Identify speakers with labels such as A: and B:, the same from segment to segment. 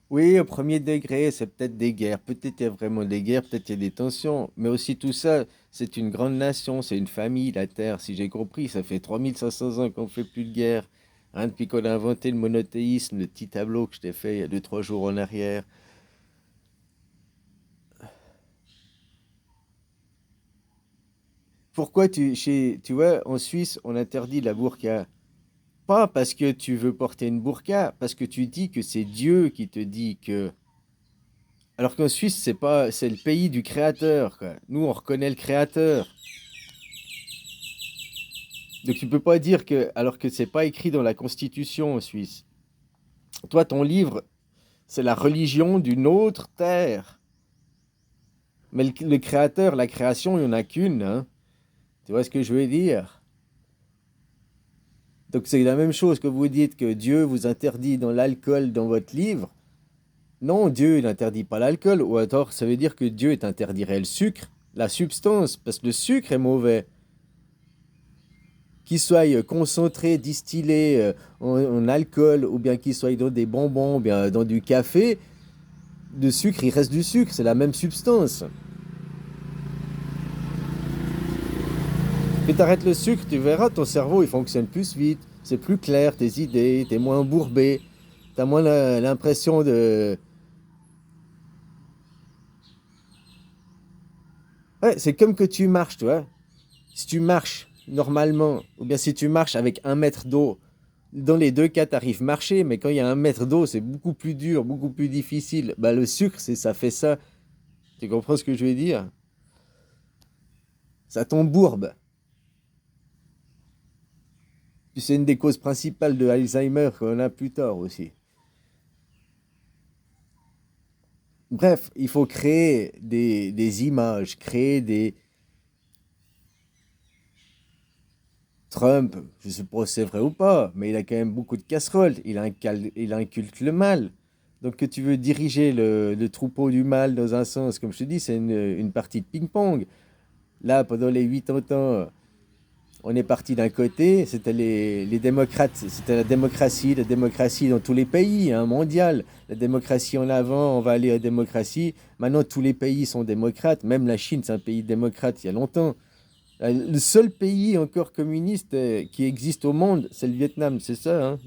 A: Oui, au premier degré, c'est peut-être des guerres. Peut-être il y a vraiment des guerres, peut-être il y a des tensions. Mais aussi tout ça, c'est une grande nation, c'est une famille, la Terre. Si j'ai compris, ça fait 3500 ans qu'on ne fait plus de guerre. Hein, depuis qu'on a inventé le monothéisme, le petit tableau que je t'ai fait il y a 2, 3 jours en arrière. Pourquoi tu vois, en Suisse, on interdit la burqa? Pas parce que tu veux porter une burqa, parce que tu dis que c'est Dieu qui te dit que. Alors qu'en Suisse, c'est pas, c'est le pays du créateur, quoi. Nous, on reconnaît le créateur. Donc tu peux pas dire que, alors que c'est pas écrit dans la Constitution en Suisse. Toi, ton livre, c'est la religion d'une autre terre. Mais le créateur, la création, il n'y en a qu'une, hein. Tu vois ce que je veux dire? Donc c'est la même chose que vous dites que Dieu vous interdit dans l'alcool dans votre livre. Non, Dieu, il n'interdit pas l'alcool. Ou alors, ça veut dire que Dieu t'interdirait le sucre, la substance, parce que le sucre est mauvais. Qu'il soit concentré, distillé en alcool, ou bien qu'il soit dans des bonbons, ou bien dans du café, de sucre, il reste du sucre, c'est la même substance. Mais t'arrêtes le sucre, tu verras, ton cerveau il fonctionne plus vite, c'est plus clair, tes idées, t'es moins embourbé, t'as moins l'impression de. Ouais, c'est comme que tu marches, tu vois. Si tu marches normalement, ou bien si tu marches avec 1 mètre d'eau, dans les deux cas, t'arrives à marcher, mais quand il y a 1 mètre d'eau, c'est beaucoup plus dur, beaucoup plus difficile. Bah, le sucre, ça fait ça. Tu comprends ce que je veux dire? Ça t'embourbe. Puis c'est une des causes principales de Alzheimer qu'on a plus tard aussi. Bref, il faut créer des images, créer des. Trump, je sais pas si c'est vrai ou pas, mais il a quand même beaucoup de casseroles. Il inculque le mal. Donc que tu veux diriger le troupeau du mal dans un sens, comme je te dis, c'est une partie de ping-pong. Là, pendant les 80 ans, on est parti d'un côté, c'était les démocrates, c'était la démocratie dans tous les pays, hein, mondial. La démocratie en avant, on va aller à la démocratie. Maintenant, tous les pays sont démocrates, même la Chine, c'est un pays démocrate il y a longtemps. Le seul pays encore communiste qui existe au monde, c'est le Vietnam, c'est ça, hein?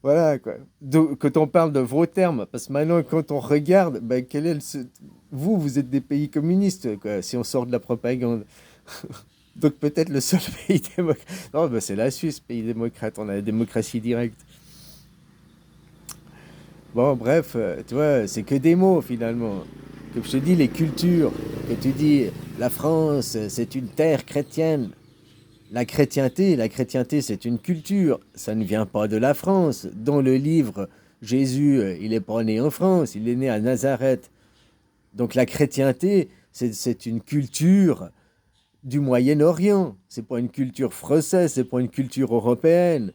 A: Voilà, quoi. Quand on parle de vos termes, parce que maintenant, quand on regarde, ben, quel est vous, vous êtes des pays communistes, quoi, si on sort de la propagande. Donc peut-être le seul pays démocrate. Non, ben, c'est la Suisse, pays démocrate, on a la démocratie directe. Bon, bref, tu vois, c'est que des mots finalement. Comme je te dis, les cultures, que tu dis, la France, c'est une terre chrétienne. La chrétienté, c'est une culture. Ça ne vient pas de la France. Dans le livre, Jésus, il n'est pas né en France, il est né à Nazareth. Donc la chrétienté, c'est une culture du Moyen-Orient. C'est pas une culture française, c'est pas une culture européenne.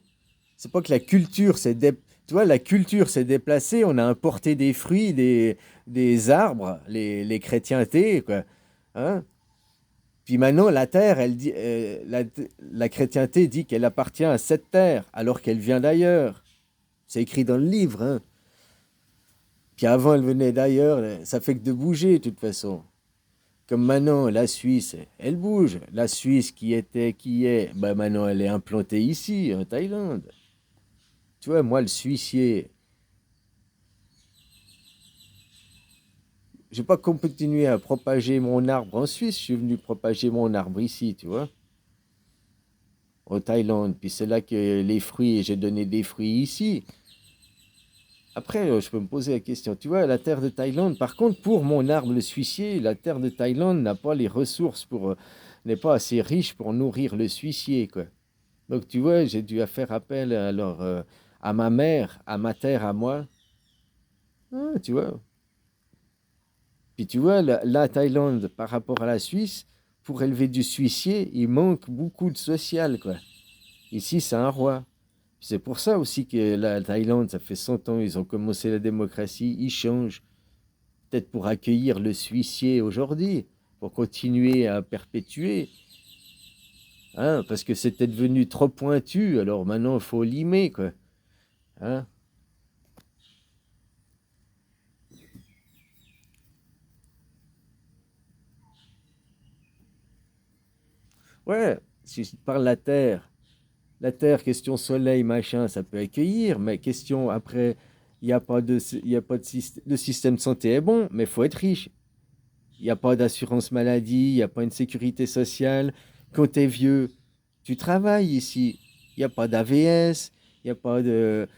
A: C'est pas que la culture tu vois, la culture s'est déplacée, on a importé des fruits, des arbres, les chrétientés, quoi. Hein? Puis maintenant, la terre, la chrétienté dit qu'elle appartient à cette terre, alors qu'elle vient d'ailleurs. C'est écrit dans le livre, hein. Puis avant, elle venait d'ailleurs, ça fait que de bouger, de toute façon. Comme maintenant, la Suisse, elle bouge. La Suisse qui est, bah maintenant, elle est implantée ici, en Thaïlande. Tu vois, moi, le Suissier, j'ai pas continué à propager mon arbre en Suisse, je suis venu propager mon arbre ici, tu vois, en Thaïlande. Puis c'est là que les fruits, j'ai donné des fruits ici. Après, je peux me poser la question, tu vois, la terre de Thaïlande, par contre, pour mon arbre le suicier, la terre de Thaïlande n'a pas les ressources n'est pas assez riche pour nourrir le suicier, quoi. Donc, tu vois, j'ai dû faire appel alors à ma mère, à ma terre, à moi. Ah, tu vois. Puis tu vois, la Thaïlande, par rapport à la Suisse, pour élever du suicier, il manque beaucoup de social, quoi. Ici, c'est un roi. C'est pour ça aussi que la Thaïlande, ça fait 100 ans, ils ont commencé la démocratie, ils changent. Peut-être pour accueillir le suicier aujourd'hui, pour continuer à perpétuer, hein, parce que c'était devenu trop pointu, alors maintenant il faut limer, quoi. Hein? Ouais, si je te parle de la Terre, question soleil, machin, ça peut accueillir, mais question après, il n'y a pas de, il y a pas de, le système de santé est bon, mais il faut être riche. Il n'y a pas d'assurance maladie, il n'y a pas une sécurité sociale. Quand tu es vieux, tu travailles ici. Il n'y a pas d'AVS, il n'y a pas de...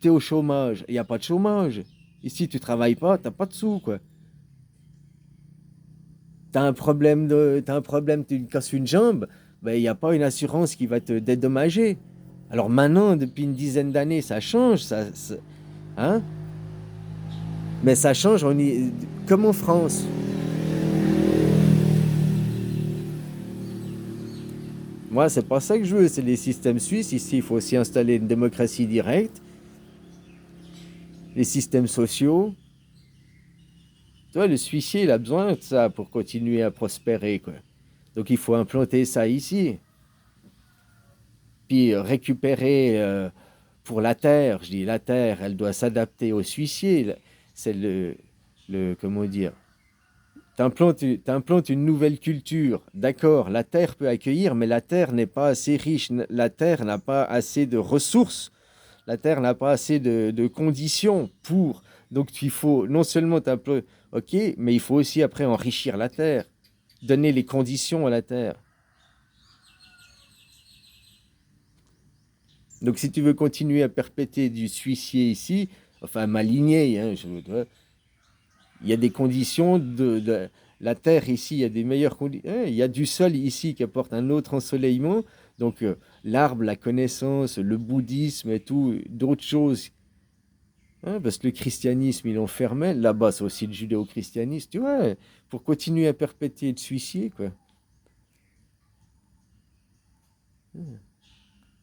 A: Tu es au chômage, il n'y a pas de chômage. Ici, tu travailles pas, tu n'as pas de sous, quoi. T'as un problème, tu te casses une jambe, ben, il n'y a pas une assurance qui va te dédommager. Alors maintenant, depuis une dizaine d'années, ça change, hein? Mais ça change, comme en France. Moi, c'est pas ça que je veux, c'est les systèmes suisses. Ici, il faut aussi installer une démocratie directe, les systèmes sociaux. Tu vois, le Suissier, il a besoin de ça pour continuer à prospérer, quoi. Donc, il faut implanter ça ici. Puis récupérer pour la terre, je dis la terre, elle doit s'adapter aux Suissier. C'est comment dire, t'implantes une nouvelle culture. D'accord, la terre peut accueillir, mais la terre n'est pas assez riche. La terre n'a pas assez de ressources. La terre n'a pas assez de conditions pour. Donc il faut non seulement t'implanter, ok, mais il faut aussi après enrichir la terre, donner les conditions à la terre. Donc si tu veux continuer à perpétuer du suicier ici, enfin ma lignée, hein, il y a des conditions la terre ici, il y a des meilleures conditions. Il y a du sol ici qui apporte un autre ensoleillement. Donc l'arbre, la connaissance, le bouddhisme et tout, d'autres choses. Hein, parce que le christianisme, il enfermait. Là-bas, c'est aussi le judéo-christianisme. Tu vois, pour continuer à perpétuer le suicider, quoi.